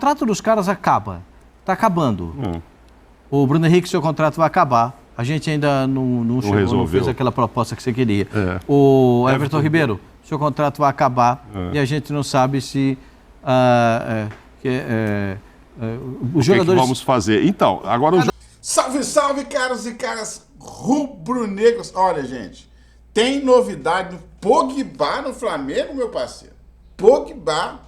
contrato dos caras acaba. Está acabando. O Bruno Henrique, seu contrato vai acabar. A gente ainda não chegou, não fez aquela proposta que você queria. O Everton Ribeiro, seu contrato vai acabar e a gente não sabe se os jogadores... que vamos fazer? Então, agora... Salve, salve, caros e caras rubro-negros. Olha, gente, tem novidade do Pogba no Flamengo, meu parceiro. Pogba.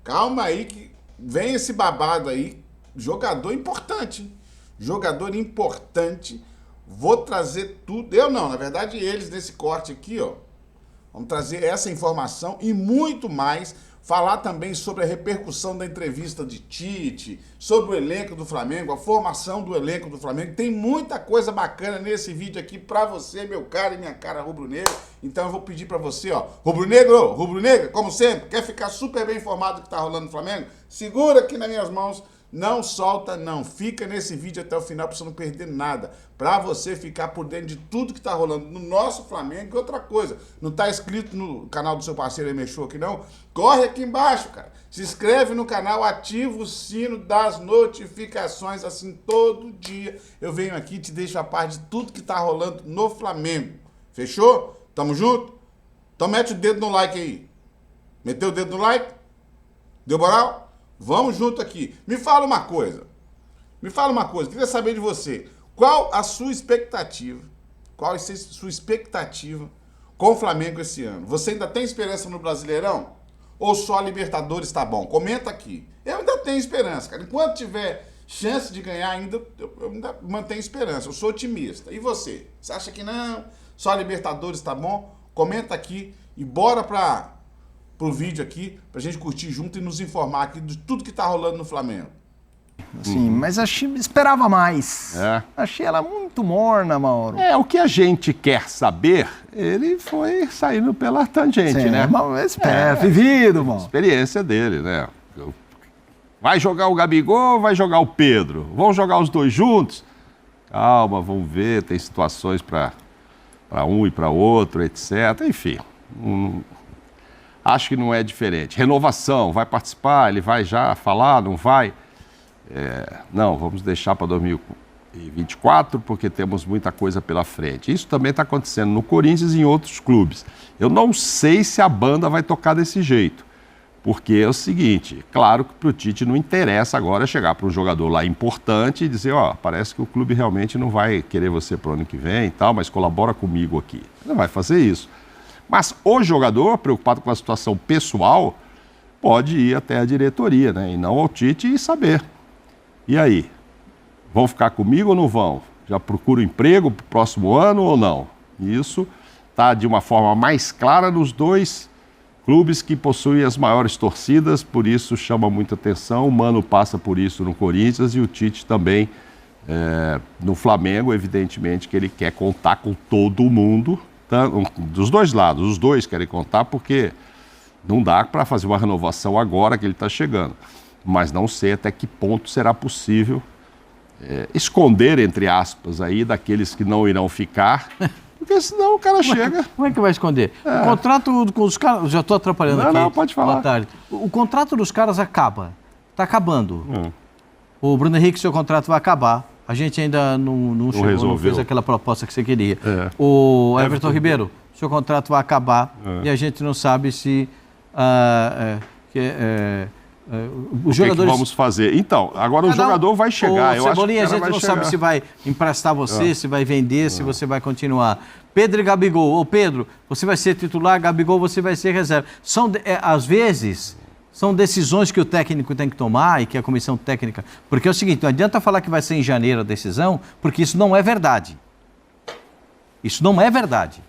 Calma aí que vem esse babado aí. Jogador importante. Jogador importante. Vou trazer tudo. Eu não, na verdade eles nesse corte aqui, ó. Vamos trazer essa informação e muito mais. Falar também sobre a repercussão da entrevista de Tite, sobre o elenco do Flamengo, a formação do elenco do Flamengo. Tem muita coisa bacana nesse vídeo aqui pra você, meu cara e minha cara rubro-negro. Então eu vou pedir pra você, ó, rubro-negro, rubro-negra, como sempre, quer ficar super bem informado do que tá rolando no Flamengo? Segura aqui nas minhas mãos. Não solta, não. Fica nesse vídeo até o final pra você não perder nada. Pra você ficar por dentro de tudo que tá rolando no nosso Flamengo. E outra coisa, não tá inscrito no canal do seu parceiro Emechou aqui não? Corre aqui embaixo, cara. Se inscreve no canal, ativa o sino das notificações. Assim, todo dia eu venho aqui e te deixo a par de tudo que tá rolando no Flamengo. Fechou? Tamo junto? Então mete o dedo no like aí. Meteu o dedo no like? Deu moral? Vamos junto aqui. Me fala uma coisa. Queria saber de você. Qual a sua expectativa? Qual a sua expectativa com o Flamengo esse ano? Você ainda tem esperança no Brasileirão? Ou só a Libertadores tá bom? Comenta aqui. Eu ainda tenho esperança, cara. Enquanto tiver chance de ganhar, eu ainda mantenho esperança. Eu sou otimista. E você? Você acha que não? Só a Libertadores tá bom? Comenta aqui e bora pro vídeo aqui, pra gente curtir junto e nos informar aqui de tudo que tá rolando no Flamengo. Sim, mas esperava mais. Achei ela muito morna, Mauro. O que a gente quer saber, ele foi saindo pela tangente, né? Vivido, Mauro. Experiência dele, né? Vai jogar o Gabigol, vai jogar o Pedro. Vão jogar os dois juntos? Calma, vamos ver, tem situações para um e para outro, etc. Enfim, acho que não é diferente. Renovação, vai participar, ele vai já falar, não vai? Não, vamos deixar para 2024, porque temos muita coisa pela frente. Isso também está acontecendo no Corinthians e em outros clubes. Eu não sei se a banda vai tocar desse jeito, porque é o seguinte, claro que para o Tite não interessa agora chegar para um jogador lá importante e dizer, ó, parece que o clube realmente não vai querer você para o ano que vem e tal, mas colabora comigo aqui. Ele não vai fazer isso. Mas o jogador, preocupado com a situação pessoal, pode ir até a diretoria, né? E não ao Tite e saber. E aí? Vão ficar comigo ou não vão? Já procuro emprego para o próximo ano ou não? Isso está de uma forma mais clara nos dois clubes que possuem as maiores torcidas, por isso chama muita atenção. O Mano passa por isso no Corinthians e o Tite também no Flamengo. Evidentemente que ele quer contar com todo mundo. Dos dois lados, os dois querem contar porque não dá para fazer uma renovação agora que ele está chegando. Mas não sei até que ponto será possível esconder, entre aspas, aí daqueles que não irão ficar, porque senão o cara chega... Como é que vai esconder? O contrato com os caras... Já estou atrapalhando aqui. Não, pode falar. Boa tarde. O contrato dos caras acaba. Está acabando. O Bruno Henrique, seu contrato vai acabar. A gente ainda não chegou, não fez aquela proposta que você queria. O Everton Ribeiro, seu contrato vai acabar e a gente não sabe se os jogadores... que vamos fazer? Então, agora o jogador vai chegar. Eu Cebolinha, acho que a gente não sabe se vai emprestar você, se vai vender, se você vai continuar. Pedro e Gabigol. Ô Pedro, você vai ser titular, Gabigol, você vai ser reserva. Às vezes... São decisões que o técnico tem que tomar e que a comissão técnica... Porque é o seguinte, não adianta falar que vai ser em janeiro a decisão, porque isso não é verdade. Isso não é verdade.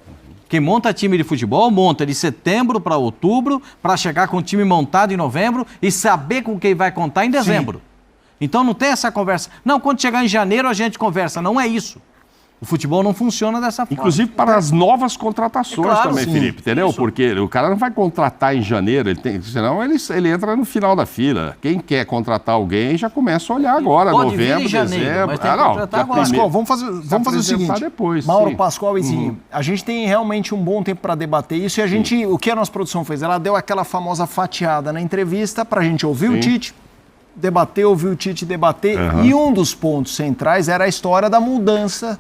Quem monta time de futebol, monta de setembro para outubro, para chegar com o time montado em novembro e saber com quem vai contar em dezembro. Sim. Então não tem essa conversa. Não, quando chegar em janeiro a gente conversa. Não é isso. O futebol não funciona dessa forma. Inclusive para as novas contratações também, sim, Felipe, entendeu? isso. Porque o cara não vai contratar em janeiro, senão ele entra no final da fila. Quem quer contratar alguém já começa a olhar agora, Pode vir novembro, em janeiro, dezembro. mas tem que contratar agora. Pascoal, vamos fazer o seguinte. Depois, Mauro, sim. Pascoal e Zinho, a gente tem realmente um bom tempo para debater isso e a gente, o que a nossa produção fez? Ela deu aquela famosa fatiada na entrevista para a gente ouvir o Tite, debater, ouvir o Tite debater, e um dos pontos centrais era a história da mudança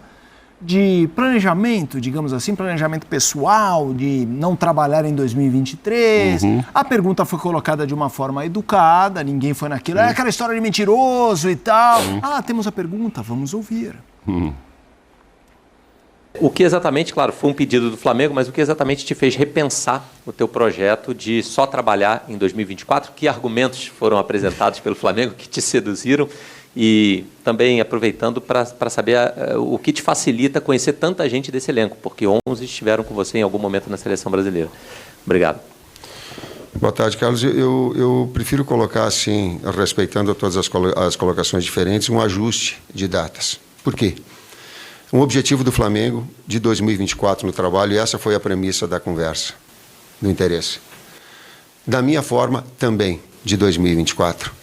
de planejamento, digamos assim, planejamento pessoal, de não trabalhar em 2023. A pergunta foi colocada de uma forma educada, ninguém foi naquilo, é aquela história de mentiroso e tal. Temos a pergunta, vamos ouvir. O que exatamente, claro, foi um pedido do Flamengo, mas o que exatamente te fez repensar o teu projeto de só trabalhar em 2024? Que argumentos foram apresentados pelo Flamengo que te seduziram? E também aproveitando para saber o que te facilita conhecer tanta gente desse elenco, porque 11 estiveram com você em algum momento na seleção brasileira. Obrigado. Boa tarde, Carlos. Eu prefiro colocar assim, respeitando todas as colocações diferentes, um ajuste de datas. Por quê? Um objetivo do Flamengo de 2024 no trabalho, e essa foi a premissa da conversa, do interesse. Da minha forma, também, de 2024.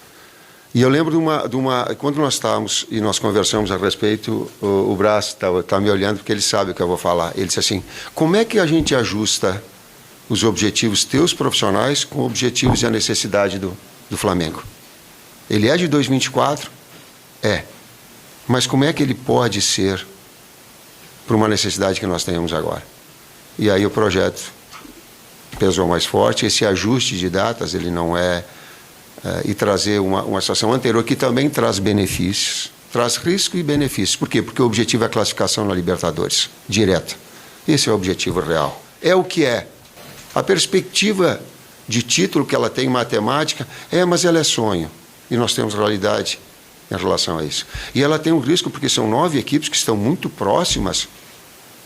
E eu lembro de uma quando nós estávamos e nós conversamos a respeito, o Brás está me olhando porque ele sabe o que eu vou falar. Ele disse assim, como é que a gente ajusta os objetivos teus profissionais com objetivos e a necessidade do Flamengo? Ele é de 2024? É. Mas como é que ele pode ser para uma necessidade que nós tenhamos agora? E aí o projeto pesou mais forte, esse ajuste de datas, ele não é... e trazer uma situação anterior que também traz benefícios, traz risco e benefícios. Por quê? Porque o objetivo é a classificação na Libertadores, direta. Esse é o objetivo real. É o que é. A perspectiva de título que ela tem em matemática, mas ela é sonho. E nós temos realidade em relação a isso. E ela tem um risco porque são 9 equipes que estão muito próximas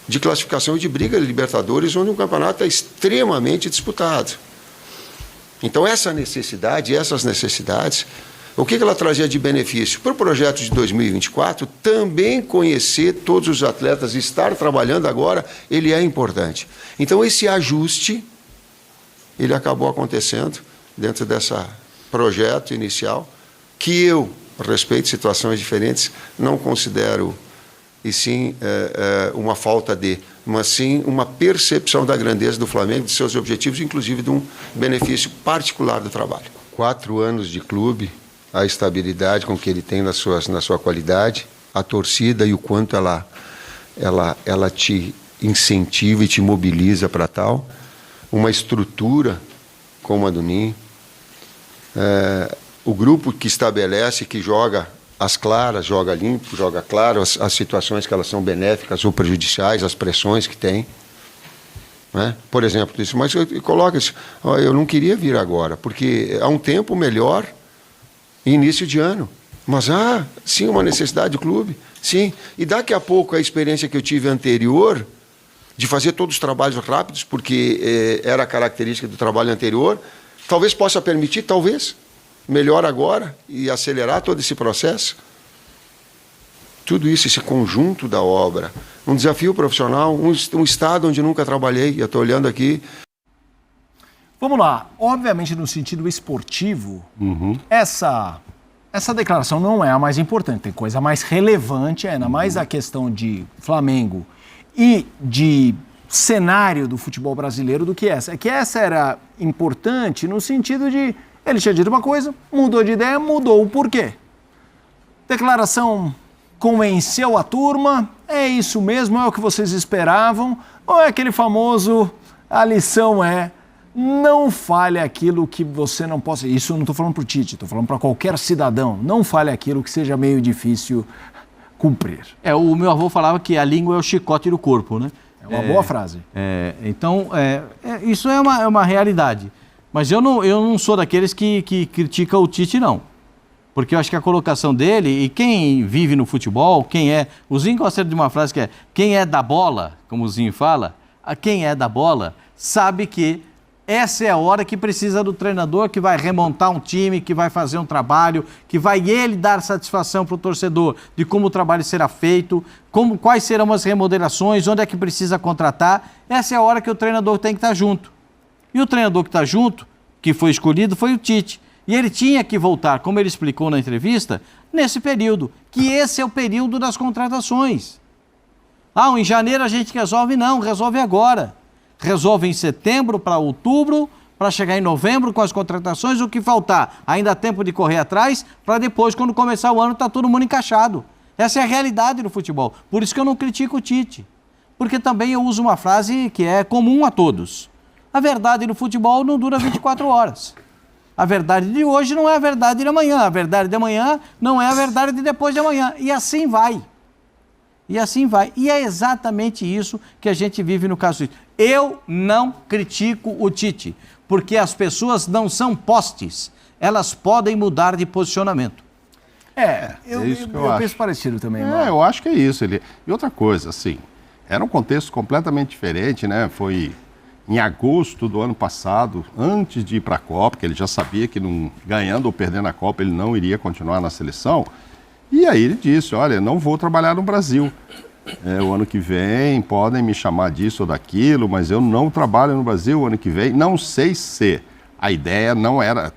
de classificação e de briga de Libertadores, onde o campeonato é extremamente disputado. Então, essas necessidades, o que ela trazia de benefício? Para o projeto de 2024, também conhecer todos os atletas, estar trabalhando agora, ele é importante. Então, esse ajuste, ele acabou acontecendo dentro desse projeto inicial, que eu, a respeito de situações diferentes, não considero, e sim uma falta de... mas sim uma percepção da grandeza do Flamengo, de seus objetivos, inclusive de um benefício particular do trabalho. 4 anos de clube, a estabilidade com que ele tem na sua qualidade, a torcida e o quanto ela te incentiva e te mobiliza para tal, uma estrutura como a do Ninho, o grupo que estabelece, que joga as claras, joga limpo, joga claro, as situações que elas são benéficas ou prejudiciais, as pressões que tem. Né? Por exemplo, isso, mas coloca isso, eu não queria vir agora, porque há um tempo melhor, início de ano. Mas sim, uma necessidade do clube, sim. E daqui a pouco a experiência que eu tive anterior, de fazer todos os trabalhos rápidos, porque era a característica do trabalho anterior, talvez possa permitir, talvez, melhor agora e acelerar todo esse processo. Tudo isso, esse conjunto da obra, um desafio profissional, um estado onde nunca trabalhei, eu estou olhando aqui. Vamos lá, obviamente no sentido esportivo, essa declaração não é a mais importante, tem coisa mais relevante, ainda mais a questão de Flamengo e de cenário do futebol brasileiro do que essa. É que essa era importante no sentido de ele tinha dito uma coisa, mudou de ideia, mudou o porquê. Declaração convenceu a turma, é isso mesmo, é o que vocês esperavam, ou é aquele famoso, a lição é, não fale aquilo que você não possa... Isso eu não estou falando para o Tite, estou falando para qualquer cidadão, não fale aquilo que seja meio difícil cumprir. O meu avô falava que a língua é o chicote do corpo, né? É uma boa frase. Então, isso é uma realidade. Mas eu não sou daqueles que critica o Tite, não. Porque eu acho que a colocação dele, e quem vive no futebol, o Zinho gosta de uma frase que é, quem é da bola, como o Zinho fala, quem é da bola, sabe que essa é a hora que precisa do treinador que vai remontar um time, que vai fazer um trabalho, que vai ele dar satisfação para o torcedor de como o trabalho será feito, quais serão as remodelações, onde é que precisa contratar. Essa é a hora que o treinador tem que estar junto. E o treinador que está junto, que foi escolhido, foi o Tite. E ele tinha que voltar, como ele explicou na entrevista, nesse período, que esse é o período das contratações. Em janeiro a gente resolve? Não, resolve agora. Resolve em setembro para outubro, para chegar em novembro com as contratações, o que faltar. Ainda há tempo de correr atrás, para depois, quando começar o ano, está todo mundo encaixado. Essa é a realidade do futebol. Por isso que eu não critico o Tite. Porque também eu uso uma frase que é comum a todos. A verdade no futebol não dura 24 horas. A verdade de hoje não é a verdade de amanhã. A verdade de amanhã não é a verdade de depois de amanhã. E assim vai. E assim vai. E é exatamente isso que a gente vive no caso do Tite. Eu não critico o Tite, porque as pessoas não são postes. Elas podem mudar de posicionamento. Eu isso que eu penso parecido também. Eu acho que é isso. E outra coisa, assim, era um contexto completamente diferente, né? Foi em agosto do ano passado, antes de ir para a Copa, que ele já sabia que ganhando ou perdendo a Copa, ele não iria continuar na seleção. E aí ele disse, olha, não vou trabalhar no Brasil. O ano que vem podem me chamar disso ou daquilo, mas eu não trabalho no Brasil o ano que vem. Não sei se a ideia não era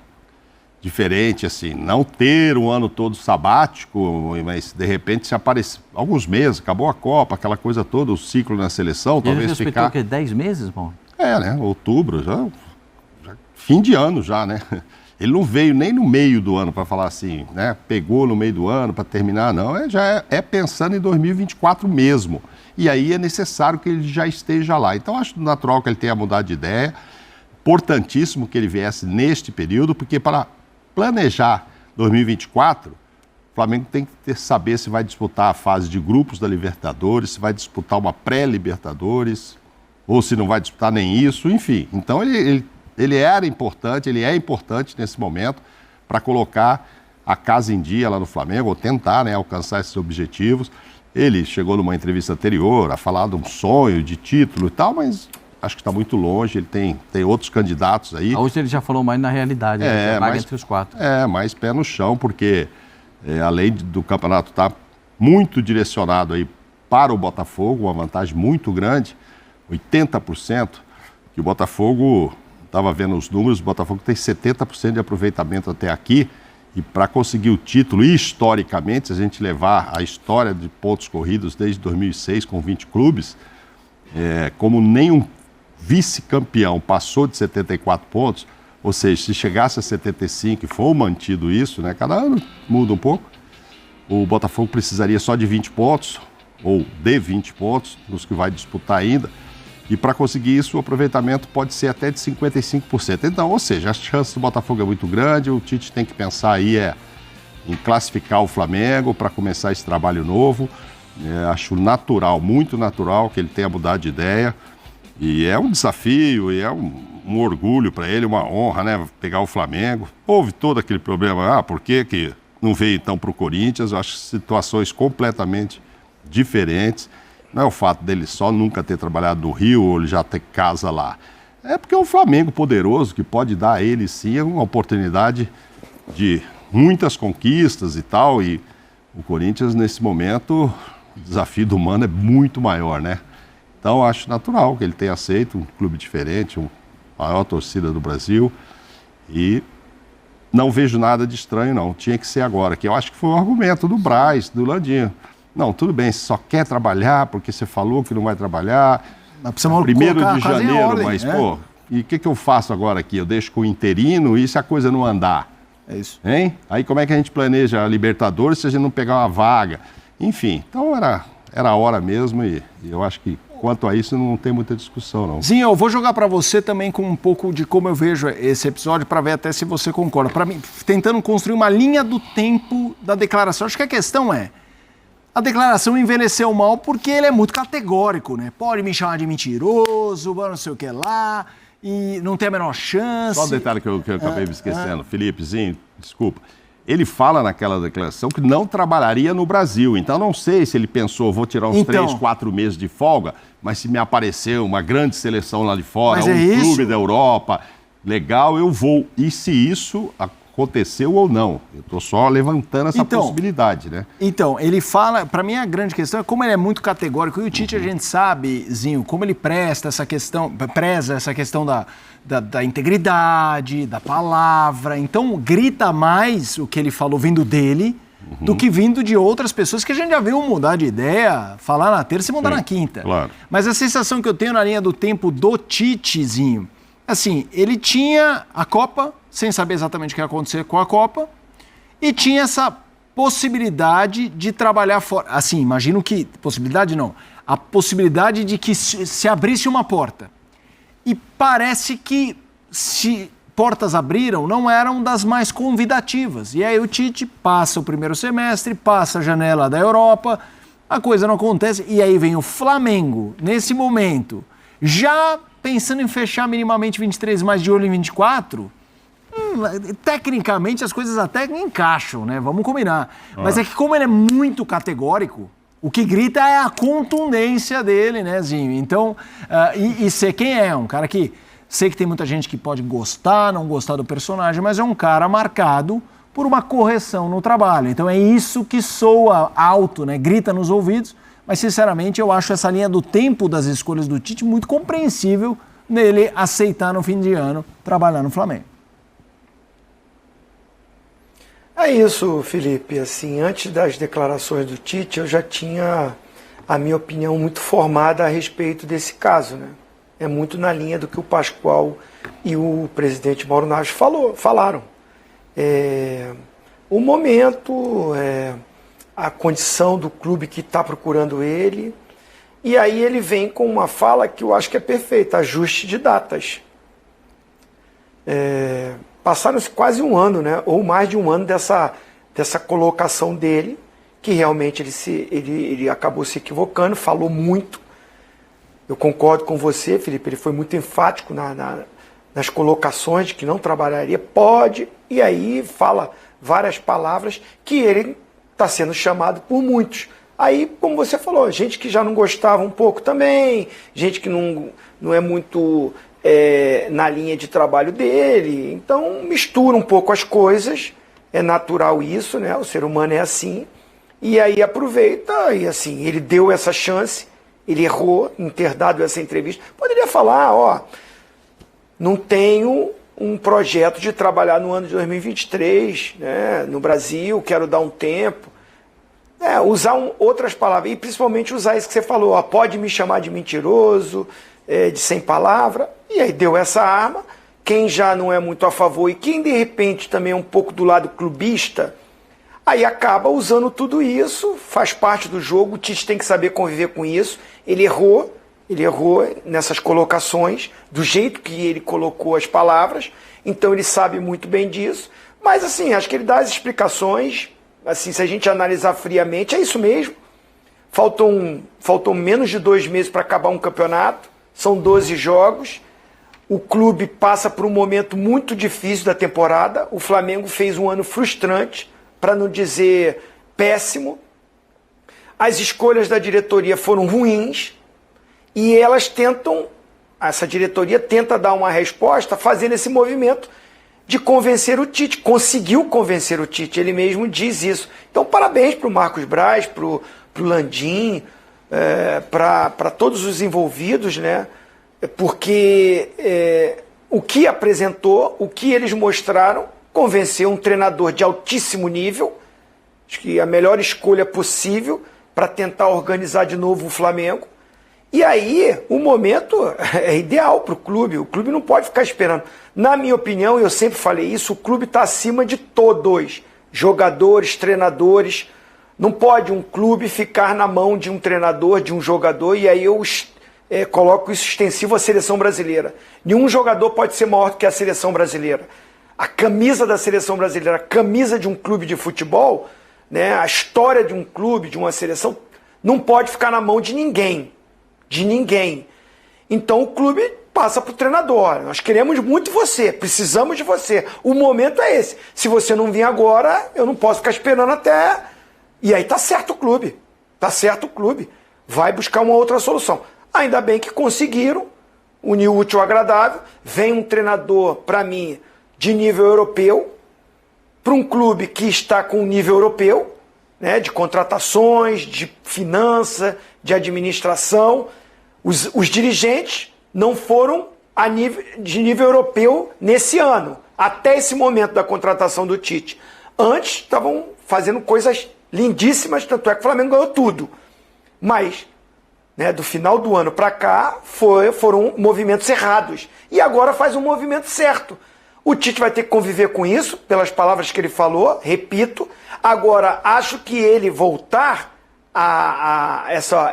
diferente, assim, não ter um ano todo sabático, mas de repente se aparecer alguns meses, acabou a Copa, aquela coisa toda, o ciclo na seleção, talvez ele respeitou ficar... o quê? 10 meses, bom? né? Outubro, já fim de ano já, né? Ele não veio nem no meio do ano para falar assim, né? Pegou no meio do ano para terminar, não. Já é pensando em 2024 mesmo. E aí é necessário que ele já esteja lá. Então acho natural que ele tenha mudado de ideia. Importantíssimo que ele viesse neste período, porque para planejar 2024, o Flamengo tem que saber se vai disputar a fase de grupos da Libertadores, se vai disputar uma pré-Libertadores, ou se não vai disputar nem isso, enfim. Então ele era importante, ele é importante nesse momento para colocar a casa em dia lá no Flamengo, ou tentar, né, alcançar esses objetivos. Ele chegou numa entrevista anterior a falar de um sonho, de título e tal, mas acho que está muito longe, ele tem outros candidatos aí. Hoje ele já falou mais na realidade, né? Vaga entre os 4. Mais pé no chão, porque além do campeonato estar muito direcionado aí para o Botafogo, uma vantagem muito grande, 80%, que o Botafogo... Estava vendo os números, o Botafogo tem 70% de aproveitamento até aqui, e para conseguir o título, historicamente, se a gente levar a história de pontos corridos desde 2006 com 20 clubes, como nenhum vice-campeão passou de 74 pontos, ou seja, se chegasse a 75 e for mantido isso, né, cada ano muda um pouco, o Botafogo precisaria só de 20 pontos, ou de 20 pontos, nos que vai disputar ainda. E para conseguir isso, o aproveitamento pode ser até de 55%. Então, ou seja, a chance do Botafogo é muito grande, o Tite tem que pensar aí em classificar o Flamengo para começar esse trabalho novo. Acho natural, muito natural que ele tenha mudado de ideia. E é um desafio, e é um orgulho para ele, uma honra, né, pegar o Flamengo. Houve todo aquele problema, por que não veio então para o Corinthians? Eu acho situações completamente diferentes. Não é o fato dele só nunca ter trabalhado no Rio ou ele já ter casa lá. É porque é um Flamengo poderoso que pode dar a ele, sim, uma oportunidade de muitas conquistas e tal. E o Corinthians, nesse momento, o desafio do Mano é muito maior, né? Então, acho natural que ele tenha aceito um clube diferente, a maior torcida do Brasil. E não vejo nada de estranho, não. Tinha que ser agora, que eu acho que foi o argumento do Braz, do Landinho. Não, tudo bem, você só quer trabalhar porque você falou que não vai trabalhar. Primeiro de janeiro, ordem, mas, pô, e o que eu faço agora aqui? Eu deixo com o interino e se a coisa não andar? É isso. Hein? Aí como é que a gente planeja a Libertadores se a gente não pegar uma vaga? Enfim, então era a hora mesmo e eu acho que quanto a isso não tem muita discussão, não. Zinho, eu vou jogar para você também com um pouco de como eu vejo esse episódio para ver até se você concorda. Para mim, tentando construir uma linha do tempo da declaração. Acho que a questão é, a declaração envelheceu mal porque ele é muito categórico, né? Pode me chamar de mentiroso, não sei o que lá, e não tem a menor chance. Só um detalhe que eu acabei me esquecendo. Felipezinho, desculpa. Ele fala naquela declaração que não trabalharia no Brasil. Então, não sei se ele pensou, vou tirar uns 3, 4 meses de folga, mas se me aparecer uma grande seleção lá de fora, Mas um é clube isso. da Europa, legal, eu vou. E se isso aconteceu ou não? Eu estou só levantando essa possibilidade, né? Então, ele fala, para mim a grande questão é como ele é muito categórico, e o Tite a gente sabe, Zinho, como ele preza essa questão da integridade, da palavra, então grita mais o que ele falou vindo dele do que vindo de outras pessoas que a gente já viu mudar de ideia, falar na terça e mudar na quinta. Claro. Mas a sensação que eu tenho na linha do tempo do Titezinho, assim, ele tinha a Copa, sem saber exatamente o que ia acontecer com a Copa, e tinha essa possibilidade de trabalhar fora. Assim, imagino que... Possibilidade não. A possibilidade de que se abrisse uma porta. E parece que se portas abriram, não eram das mais convidativas. E aí o Tite passa o primeiro semestre, passa a janela da Europa, a coisa não acontece, e aí vem o Flamengo, nesse momento, já pensando em fechar minimamente 23, mas de olho em 24... tecnicamente as coisas até encaixam, né? Vamos combinar. Mas é que como ele é muito categórico, o que grita é a contundência dele, né, Zinho? Então, e sei quem é, um cara que... Sei que tem muita gente que pode gostar, não gostar do personagem, mas é um cara marcado por uma correção no trabalho. Então é isso que soa alto, né? Grita nos ouvidos. Mas, sinceramente, eu acho essa linha do tempo das escolhas do Tite muito compreensível nele aceitar no fim de ano trabalhar no Flamengo. É isso, Felipe. Assim, antes das declarações do Tite, eu já tinha a minha opinião muito formada a respeito desse caso, né? É muito na linha do que o Pascoal e o presidente Mauro Naves falaram. O momento, a condição do clube que está procurando ele, e aí ele vem com uma fala que eu acho que é perfeita, ajuste de datas. Passaram-se quase um ano, né? Ou mais de um ano dessa colocação dele, que realmente ele acabou se equivocando, falou muito. Eu concordo com você, Felipe, ele foi muito enfático nas colocações de que não trabalharia, pode, e aí fala várias palavras que ele está sendo chamado por muitos. Aí, como você falou, gente que já não gostava um pouco também, gente que não é muito... na linha de trabalho dele, então mistura um pouco as coisas, é natural isso, né? O ser humano é assim, e aí aproveita, e assim, ele deu essa chance, ele errou em ter dado essa entrevista, poderia falar, não tenho um projeto de trabalhar no ano de 2023, né, no Brasil, quero dar um tempo, usar outras palavras, e principalmente usar isso que você falou, pode me chamar de mentiroso, de sem palavra, e aí deu essa arma. Quem já não é muito a favor e quem de repente também é um pouco do lado clubista, aí acaba usando tudo isso, faz parte do jogo, o Tite tem que saber conviver com isso. Ele errou nessas colocações, do jeito que ele colocou as palavras, então ele sabe muito bem disso, mas assim, acho que ele dá as explicações, assim, se a gente analisar friamente, é isso mesmo. Faltam menos de 2 meses para acabar um campeonato, são 12 jogos, o clube passa por um momento muito difícil da temporada, o Flamengo fez um ano frustrante, para não dizer péssimo, as escolhas da diretoria foram ruins, e essa diretoria tenta dar uma resposta fazendo esse movimento de convencer o Tite, conseguiu convencer o Tite, ele mesmo diz isso. Então parabéns para o Marcos Braz, para o Landim, para todos os envolvidos, né? Porque o que apresentou, o que eles mostraram, convenceu um treinador de altíssimo nível, acho que a melhor escolha possível para tentar organizar de novo o Flamengo. E aí o momento é ideal para o clube não pode ficar esperando. Na minha opinião, eu sempre falei isso, o clube está acima de todos, jogadores, treinadores. Não pode um clube ficar na mão de um treinador, de um jogador, e aí eu coloco isso extensivo à seleção brasileira. Nenhum jogador pode ser maior do que a seleção brasileira. A camisa da seleção brasileira, a camisa de um clube de futebol, né, a história de um clube, de uma seleção, não pode ficar na mão de ninguém. De ninguém. Então o clube passa para o treinador. Nós queremos muito você, precisamos de você. O momento é esse. Se você não vir agora, eu não posso ficar esperando até... E aí tá certo o clube. Tá certo o clube. Vai buscar uma outra solução. Ainda bem que conseguiram unir o útil ao agradável. Vem um treinador, para mim, de nível europeu, para um clube que está com nível europeu, né, de contratações, de finança, de administração. Os dirigentes não foram de nível europeu nesse ano, até esse momento da contratação do Tite. Antes estavam fazendo coisas lindíssimas, tanto é que o Flamengo ganhou tudo. Mas, né, do final do ano para cá, foram movimentos errados. E agora faz um movimento certo. O Tite vai ter que conviver com isso, pelas palavras que ele falou, repito. Agora, acho que ele voltar a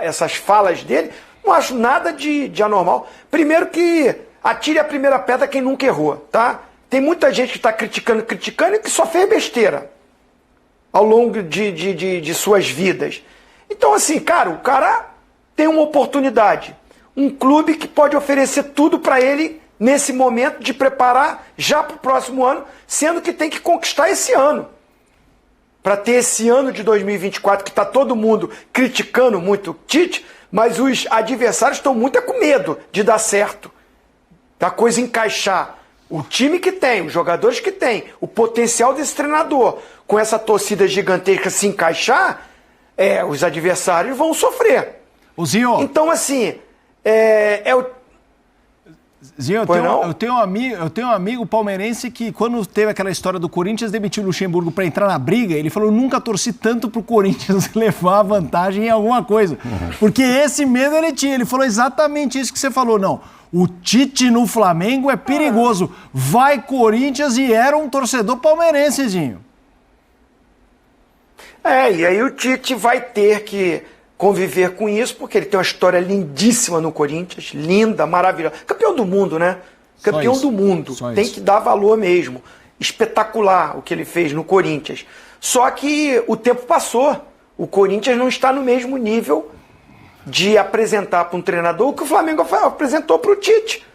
essas falas dele, não acho nada de anormal. Primeiro que atire a primeira pedra quem nunca errou, tá? Tem muita gente que está criticando e que só fez besteira ao longo de suas vidas. Então, assim, cara, o cara tem uma oportunidade. Um clube que pode oferecer tudo para ele nesse momento de preparar já para o próximo ano, sendo que tem que conquistar esse ano. Para ter esse ano de 2024, que está todo mundo criticando muito o Tite, mas os adversários estão muito com medo de dar certo, da coisa encaixar. O time que tem, os jogadores que tem, o potencial desse treinador, com essa torcida gigantesca se encaixar, os adversários vão sofrer. Zinho, então, assim, Zinho, eu tenho um amigo palmeirense que, quando teve aquela história do Corinthians, demitiu o Luxemburgo para entrar na briga. Ele falou: nunca torci tanto pro Corinthians levar a vantagem em alguma coisa. Porque esse medo ele tinha. Ele falou exatamente isso que você falou. Não, o Tite no Flamengo é perigoso. Vai Corinthians, e era um torcedor palmeirense, Zinho. E aí o Tite vai ter que conviver com isso, porque ele tem uma história lindíssima no Corinthians, linda, maravilhosa. Campeão do mundo, né? Campeão do mundo. Tem que dar valor mesmo. Espetacular o que ele fez no Corinthians. Só que o tempo passou. O Corinthians não está no mesmo nível de apresentar para um treinador o que o Flamengo apresentou para o Tite,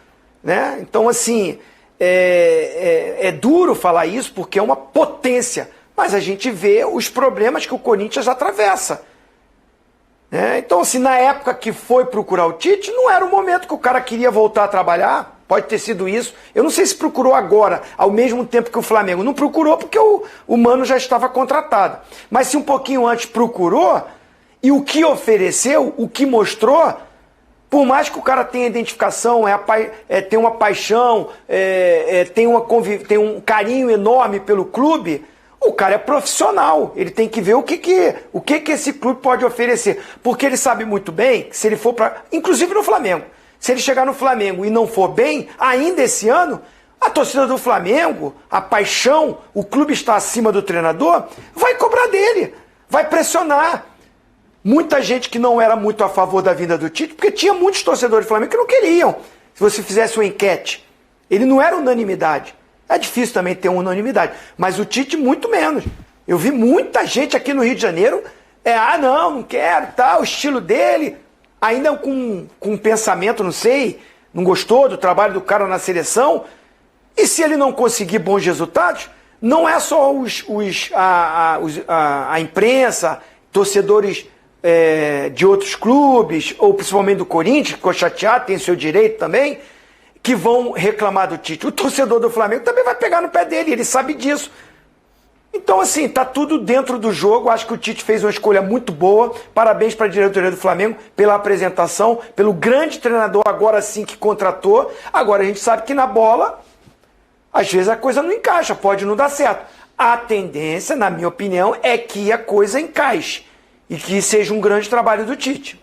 né? Então, assim, é duro falar isso porque é uma potência, mas a gente vê os problemas que o Corinthians atravessa. Então, assim, na época que foi procurar o Tite, não era o momento que o cara queria voltar a trabalhar, pode ter sido isso. Eu não sei se procurou agora, ao mesmo tempo que o Flamengo. Não procurou porque o Mano já estava contratado. Mas se um pouquinho antes procurou, e o que ofereceu, o que mostrou, por mais que o cara tenha identificação, tem uma paixão, tem um carinho enorme pelo clube, o cara é profissional, ele tem que ver o que esse clube pode oferecer. Porque ele sabe muito bem que se ele for para... Inclusive no Flamengo. Se ele chegar no Flamengo e não for bem, ainda esse ano, a torcida do Flamengo, a paixão, o clube está acima do treinador, vai cobrar dele, vai pressionar. Muita gente que não era muito a favor da vinda do Tite, porque tinha muitos torcedores do Flamengo que não queriam. Se você fizesse uma enquete, ele não era unanimidade. É difícil também ter uma unanimidade, mas o Tite muito menos. Eu vi muita gente aqui no Rio de Janeiro, não quero, o estilo dele, ainda com um pensamento, não sei, não gostou do trabalho do cara na seleção, e se ele não conseguir bons resultados, não é só a imprensa, torcedores de outros clubes, ou principalmente do Corinthians, que ficou chateado, tem seu direito também, que vão reclamar do Tite. O torcedor do Flamengo também vai pegar no pé dele, ele sabe disso. Então, assim, tá tudo dentro do jogo. Acho que o Tite fez uma escolha muito boa. Parabéns para a diretoria do Flamengo pela apresentação, pelo grande treinador agora sim que contratou. Agora a gente sabe que na bola, às vezes a coisa não encaixa, pode não dar certo. A tendência, na minha opinião, é que a coisa encaixe e que seja um grande trabalho do Tite.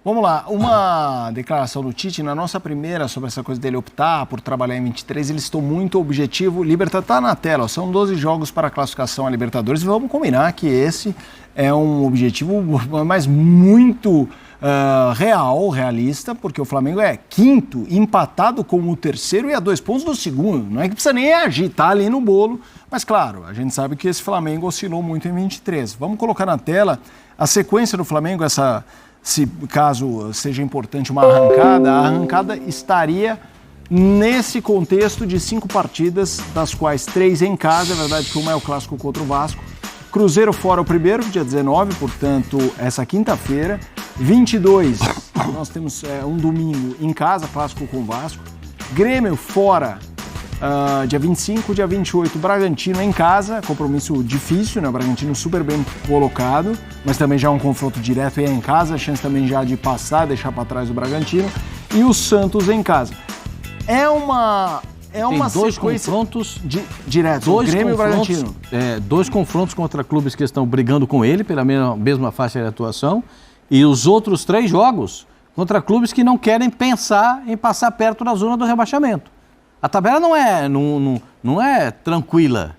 Vamos lá, uma declaração do Tite, na nossa primeira, sobre essa coisa dele optar por trabalhar em 23, ele citou muito objetivo. Libertadores está na tela, são 12 jogos para a classificação a Libertadores, e vamos combinar que esse é um objetivo, mas muito realista, porque o Flamengo é quinto, empatado com o terceiro e a 2 pontos do segundo. Não é que precisa nem agir, tá ali no bolo, mas claro, a gente sabe que esse Flamengo oscilou muito em 23. Vamos colocar na tela a sequência do Flamengo, se caso seja importante uma arrancada, a arrancada estaria nesse contexto de 5 partidas, das quais 3 em casa, é verdade que uma é o clássico contra o Vasco. Cruzeiro fora o primeiro, dia 19, portanto, essa quinta-feira. 22, Nós temos um domingo em casa, clássico com o Vasco. Grêmio fora, dia 25, dia 28, Bragantino em casa, compromisso difícil, né? O Bragantino super bem colocado, mas também já é um confronto direto e é em casa, a chance também já de passar, deixar para trás o Bragantino. E o Santos em casa. É uma dois confrontos diretos, o Grêmio e o Bragantino. Dois confrontos contra clubes que estão brigando com ele pela mesma faixa de atuação e os outros 3 jogos contra clubes que não querem pensar em passar perto da zona do rebaixamento. A tabela não é tranquila.